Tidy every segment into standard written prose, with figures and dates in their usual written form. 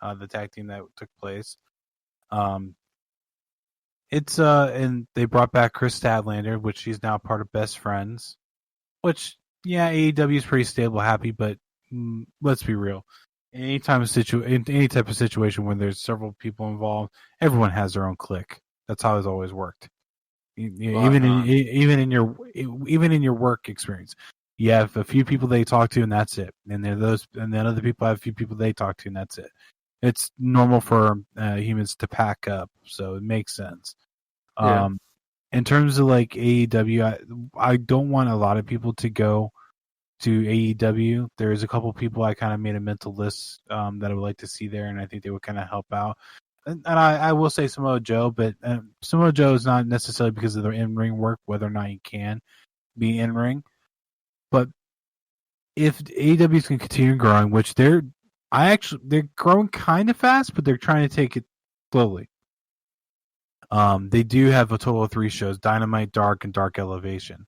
the tag team that took place. It's and they brought back Chris Statlander, which she's now part of Best Friends. Which, yeah, AEW is pretty stable, happy, but let's be real. In any type of situation when there's several people involved, everyone has their own clique. That's how it's always worked. Even in your work experience, you have a few people they talk to, and that's it. And then other people have a few people they talk to, and that's it. It's normal for humans to pack up, so it makes sense. Yeah. In terms of like AEW, I don't want a lot of people to go to AEW. There's a couple people I kind of made a mental list that I would like to see there, and I think they would kind of help out. And I will say Samoa Joe, but Samoa Joe is not necessarily because of their in-ring work, whether or not he can be in-ring. But if AEW is going to continue growing, which they're growing kind of fast, but they're trying to take it slowly. They do have a total of 3 shows: Dynamite, Dark, and Dark Elevation.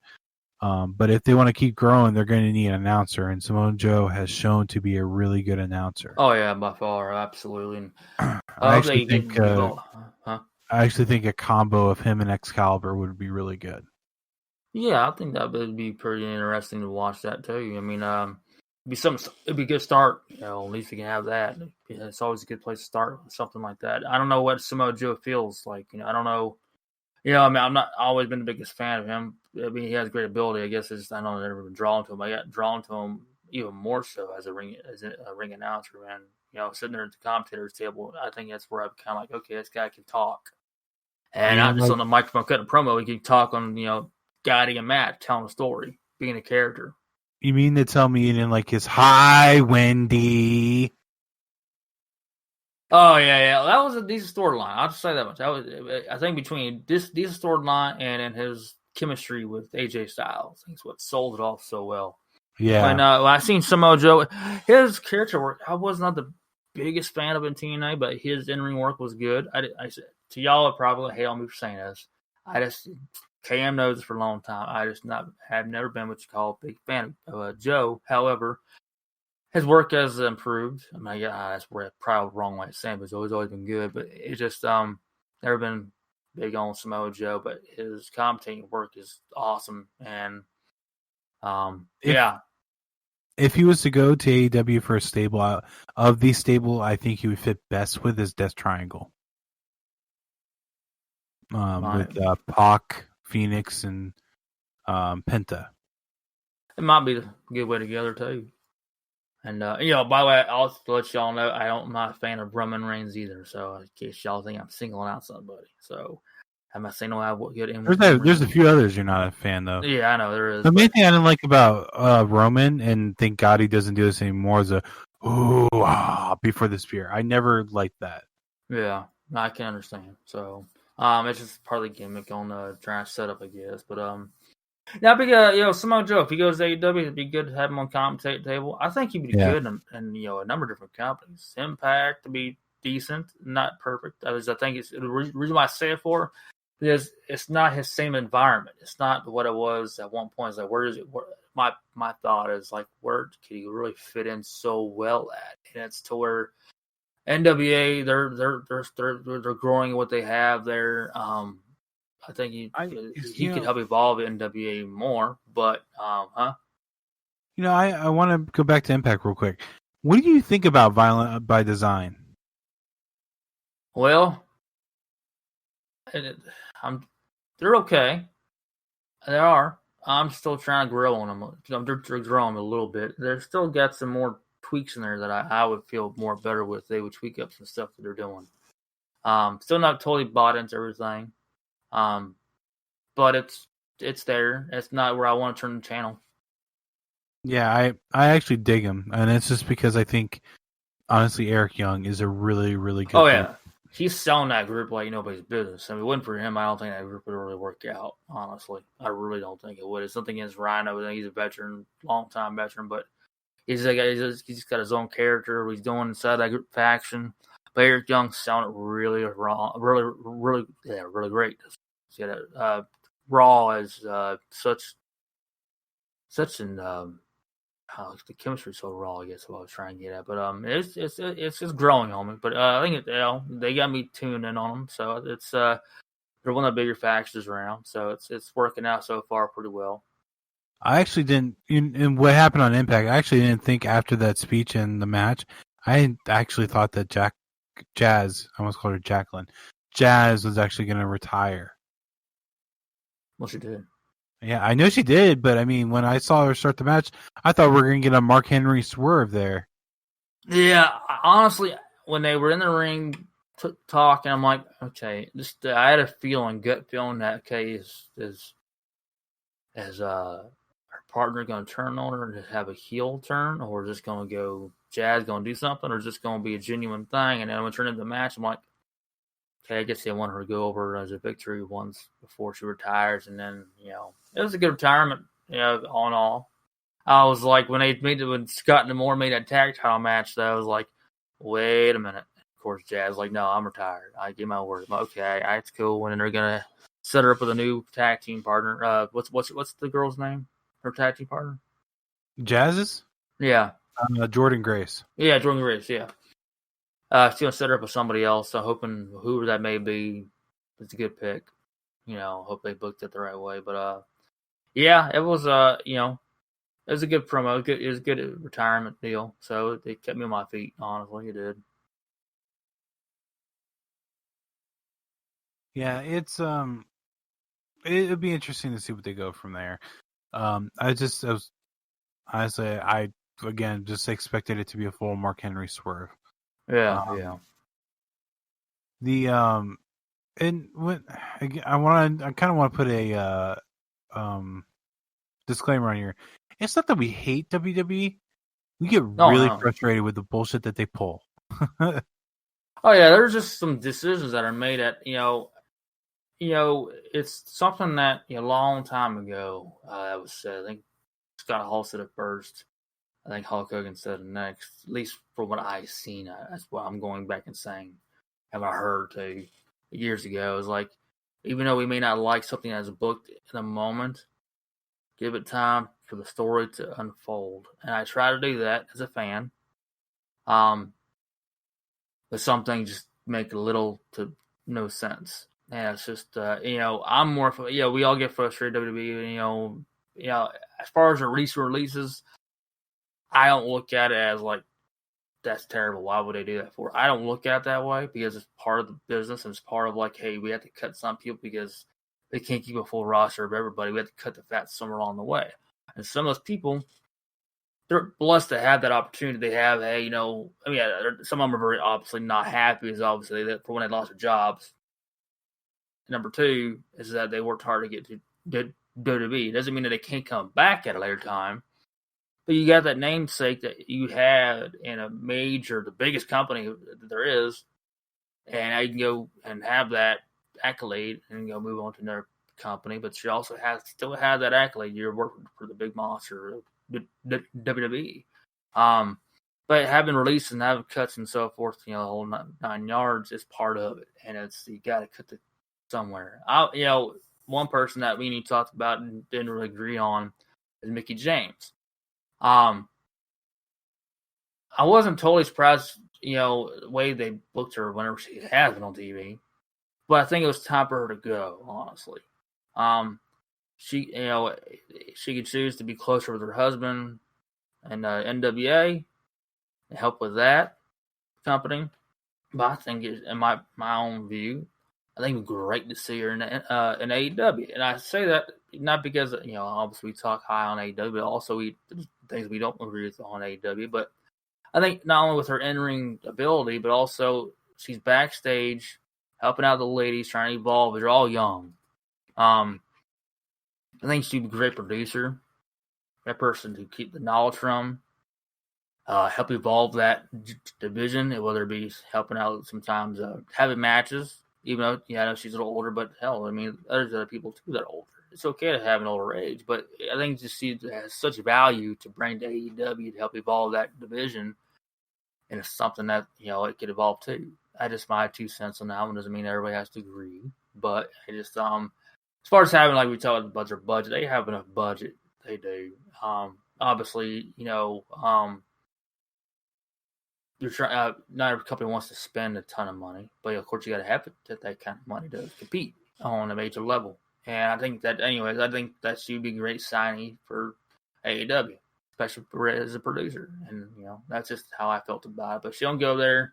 But if they want to keep growing, they're going to need an announcer, and Samoa Joe has shown to be a really good announcer. Oh yeah, by far, absolutely. I actually think a combo of him and Excalibur would be really good. Yeah, I think that would be pretty interesting to watch that too. I mean, it'd be a good start. At least we can have that. It's always a good place to start with something like that. I don't know what Samoa Joe feels like. I don't know. I mean, I'm not always been the biggest fan of him. I mean, he has great ability. I guess I don't know, I've never been drawn to him. I got drawn to him even more so as a ring announcer, man. Sitting there at the commentator's table, I think that's where I'm kind of like, okay, this guy can talk, and not just on the microphone cutting a promo. He can talk on, guiding a match, telling a story, being a character. You mean to tell me you didn't like his "Hi, Wendy"? Oh yeah, that was a decent storyline. I'll just say that much. I think between this decent storyline and his chemistry with AJ Styles, I think it's what sold it off so well. Yeah. When I seen Samoa Joe, his character work, I was not the biggest fan of in TNA, but his in-ring work was good. I said to y'all, would probably hate on me for saying this. KM knows this for a long time. Have never been what you call a big fan of Joe. However, his work has improved. I mean, that's probably the wrong way to say it, but it's always been good. But it just never been big on Samoa Joe, but his commentating work is awesome. And if he was to go to AEW for a stable, of the stable, I think he would fit best with his Death Triangle. With Pac, Phoenix, and Penta. It might be a good way together too. And by the way, I'll let y'all know I'm not a fan of Roman Reigns either. So in case y'all think I'm singling out somebody, so I'm not saying I would get in. There's a few others you're not a fan of. Yeah, I know there is. The main thing I didn't like about Roman, and thank God he doesn't do this anymore, is before the spear. I never liked that. Yeah, I can understand. So it's just part of the gimmick on the trying to set up, I guess. But now, Samoa Joe, if he goes to AEW, it'd be good to have him on commentating table. I think he'd be good in a number of different companies. Impact to be decent, not perfect. I think it's the reason why I say it for, because it's not his same environment. It's not what it was at one point. It's like, where is it? My thought is like, where could he really fit in so well at? And it's to where NWA, they're growing what they have there. I think he could help evolve NWA more, but I want to go back to Impact real quick. What do you think about Violent by Design? Well, they're okay. They are. I'm still trying to grow on them. I'm growing a little bit. They've still got some more tweaks in there that I would feel more better with. They would tweak up some stuff that they're doing. Still not totally bought into everything. But it's there. It's not where I want to turn the channel. Yeah, I actually dig him, and it's just because I think, honestly, Eric Young is a really, really good. Oh yeah, he's selling that group like nobody's business. I mean, if it wasn't for him, I don't think that group would really work out. Honestly, I really don't think it would. It's something against Rhino. I think he's a veteran, long-time veteran, but he's got his own character. What he's doing inside that group faction. But Eric Young's selling it really wrong, really great. He's got Raw as such an the chemistry's so raw. I guess what I was trying to get at, but it's just growing on me. But I think they got me tuned in on them, so it's they're one of the bigger factions around, so it's working out so far pretty well. I actually didn't. In what happened on Impact, I actually didn't think after that speech in the match. I actually thought that Jazz, I almost called her Jacqueline, Jazz was actually going to retire. Well, she did. Yeah, I know she did, but I mean, when I saw her start the match, I thought we were going to get a Mark Henry swerve there. Yeah, honestly, when they were in the ring talking, I'm like, okay, just I had a gut feeling that okay, is her partner going to turn on her and have a heel turn, or is this going to go Jazz going to do something, or is this going to be a genuine thing? And then when it turned into the match, I'm like, okay, I guess they want her to go over as a victory once before she retires, and then it was a good retirement, all in all. I was like, when Scott and Moore made that tag title match, though, I was like, wait a minute. Of course, Jazz like, no, I'm retired. I give my word. I'm like, okay, it's cool. And then they're gonna set her up with a new tag team partner. What's the girl's name? Her tag team partner? Jazz's? Yeah. Jordan Grace. Yeah, Jordan Grace. Yeah. She's gonna set her up with somebody else. So hoping whoever that may be, it's a good pick. Hope they booked it the right way. But yeah, it was it was a good promo. It was a good retirement deal. So it kept me on my feet, honestly. It did. Yeah, it'd be interesting to see what they go from there. I again just expected it to be a full Mark Henry swerve. Yeah, and when I kind of want to put a disclaimer on here. It's not that we hate WWE. We get really frustrated with the bullshit that they pull. Oh yeah, there's just some decisions that are made at it's something that a long time ago that was said. I think Scott Hall said it first. I think Hulk Hogan said it next. At least from what I've seen, that's what I'm going back and saying. Have I heard too years ago? It's like even though we may not like something that's booked in a moment, give it time for the story to unfold. And I try to do that as a fan. But some things just make little to no sense. And it's just, I'm more, we all get frustrated WWE, as far as the recent releases, I don't look at it as like, that's terrible. Why would they do that for? I don't look at it that way because it's part of the business and it's part of like, hey, we have to cut some people because they can't keep a full roster of everybody. We have to cut the fat somewhere along the way. And some of those people, they're blessed to have that opportunity. They have, hey, some of them are very obviously not happy as obviously for when they lost their jobs. Number two is that they worked hard to get to WWE. It doesn't mean that they can't come back at a later time. But you got that namesake that you had in a major, the biggest company that there is, and I can go and have that accolade and go move on to another company. But you also still have that accolade. You're working for the big monster of WWE. But having releases and having cuts and so forth, the whole 9 yards is part of it, and it's you got to cut the somewhere. One person that we need to talk about and didn't really agree on is Mickie James. I wasn't totally surprised, the way they booked her whenever she has been on TV, but I think it was time for her to go. Honestly, she could choose to be closer with her husband and NWA and help with that company. But I think, in my own view, I think it would be great to see her in AEW. And I say that not because, obviously we talk high on AEW, but also things we don't agree with on AEW. But I think not only with her in-ring ability, but also she's backstage helping out the ladies, trying to evolve. They're all young. I think she'd be a great producer, that person to keep the knowledge from, help evolve that division, whether it be helping out sometimes having matches. Even though, I know she's a little older, but hell, I mean, there's other people too that are older. It's okay to have an older age, but I think just see it has such value to bring to AEW to help evolve that division, and it's something that it could evolve too. I just my 2 cents on that one. Doesn't mean everybody has to agree, but I just as far as having, like we talked about their budget, they have enough budget. They do. obviously, you're trying. Not every company wants to spend a ton of money, but of course you got to have that kind of money to compete on a major level. And I think that should be a great signing for AEW, especially as a producer. And that's just how I felt about it. But she don't go there,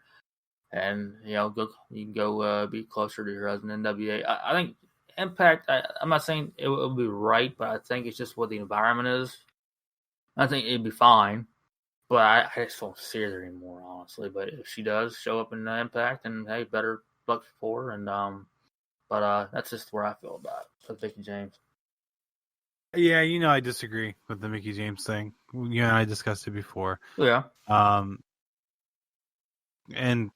and you can go be closer to your husband NWA. I think Impact. I'm not saying it will be right, but I think it's just what the environment is. I think it'd be fine. But I just don't see her there anymore, honestly. But if she does show up in the Impact, then hey, better luck for her. And but that's just where I feel about it with Vicky James. Yeah, I disagree with the Mickey James thing. You and I discussed it before. Yeah. And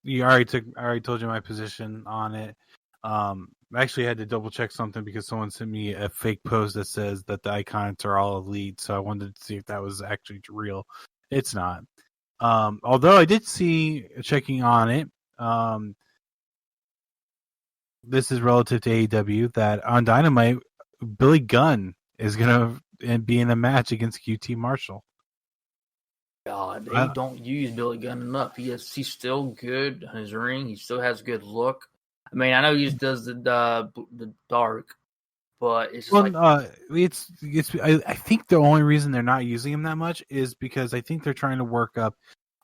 I already told you my position on it. I actually had to double check something because someone sent me a fake post that says that the icons are all elite. So I wanted to see if that was actually real. It's not. Although I did see, checking on it, this is relative to AEW, that on Dynamite, Billy Gunn is going to be in a match against QT Marshall. God, they don't use Billy Gunn enough. He's still good in his ring. He still has good look. I mean, I know he does the dark, but it's just I think the only reason they're not using him that much is because I think they're trying to work up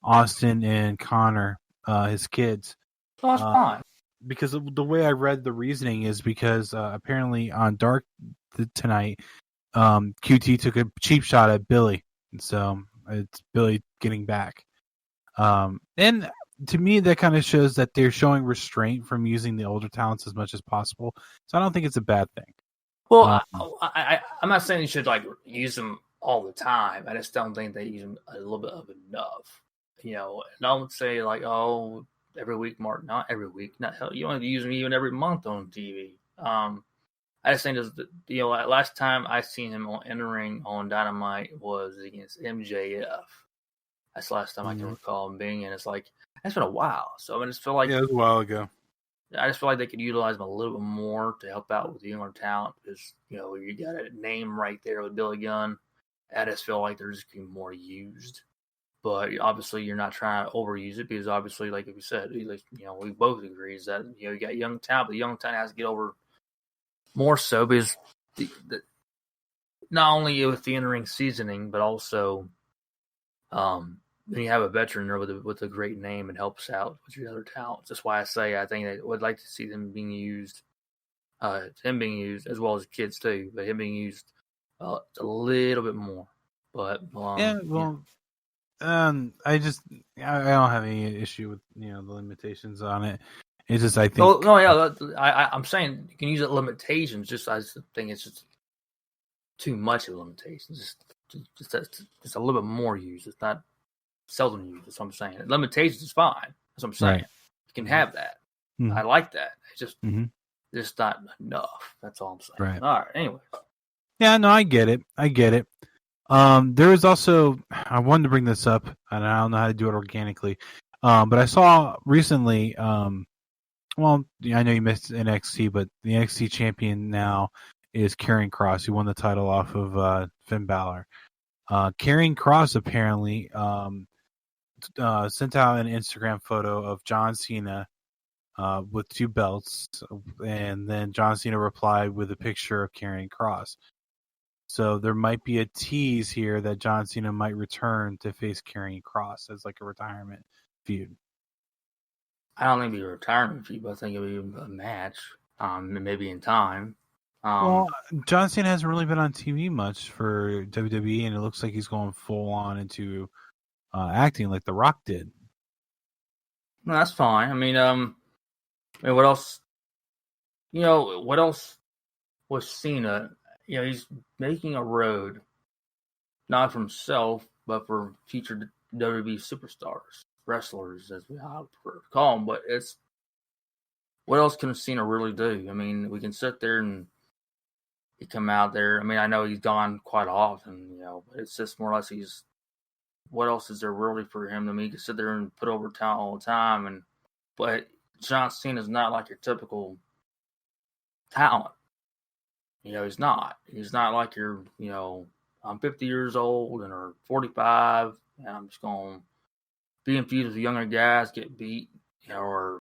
Austin and Connor, his kids. Oh, that's fine. Because the way I read the reasoning is because apparently on Dark tonight, QT took a cheap shot at Billy, and so it's Billy getting back. And to me, that kind of shows that they're showing restraint from using the older talents as much as possible. So I don't think it's a bad thing. Well, I'm not saying you should use them all the time. I just don't think they use them a little bit of enough. Don't say every week, Mark. Not every week. Not hell. You don't have to use them even every month on TV. I just think last time I seen him in the ring on Dynamite was against MJF. That's the last time I can recall him being in. It's it's been a while. So I just feel like it was a while ago. I just feel like they could utilize him a little bit more to help out with the younger talent because you got a name right there with Billy Gunn. I just feel like they're just being more used. But obviously, you're not trying to overuse it because obviously, like we said, we both agree is that you got young talent, but the young talent has to get over more so because not only with the in-ring seasoning, but also when you have a veteran there with a great name, it helps out with your other talents. That's why I say I think I would like to see them being used, him being used as well as kids too, but him being used a little bit more. But I don't have any issue with the limitations on it. It's just I think. I'm saying you can use it limitations. Just I just think it's just too much of limitations. Just a little bit more used. It's not seldom used. That's what I'm saying. Limitations is fine. That's what I'm saying. Right. You can have that. Mm-hmm. I like that. It's just just not enough. That's all I'm saying. Right. All right. Anyway. Yeah. No, I get it. There was also, I wanted to bring this up, and I don't know how to do it organically, but I saw recently, well, I know you missed NXT, but the NXT champion now is Karrion Kross, who won the title off of Finn Balor. Karrion Kross apparently sent out an Instagram photo of John Cena with 2 belts, and then John Cena replied with a picture of Karrion Kross. So there might be a tease here that John Cena might return to face Karrion Kross as a retirement feud. I don't think it'll be a retirement feud, but I think it'll be a match, maybe in time. Well, John Cena hasn't really been on TV much for WWE, and it looks like he's going full on into acting like The Rock did. No, that's fine. I mean, what else? What else was Cena? He's making a road, not for himself, but for future WWE superstars, wrestlers, as we prefer to call them. But it's what else can Cena really do? I mean, we can sit there and he come out there. I mean, I know he's gone quite often, but it's just more or less what else is there really for him? I mean, he can sit there and put over talent all the time, but John Cena is not like your typical talent. He's not. He's not like your, I'm 50 years old and or 45, and I'm just going to be infused with younger guys, get beat, or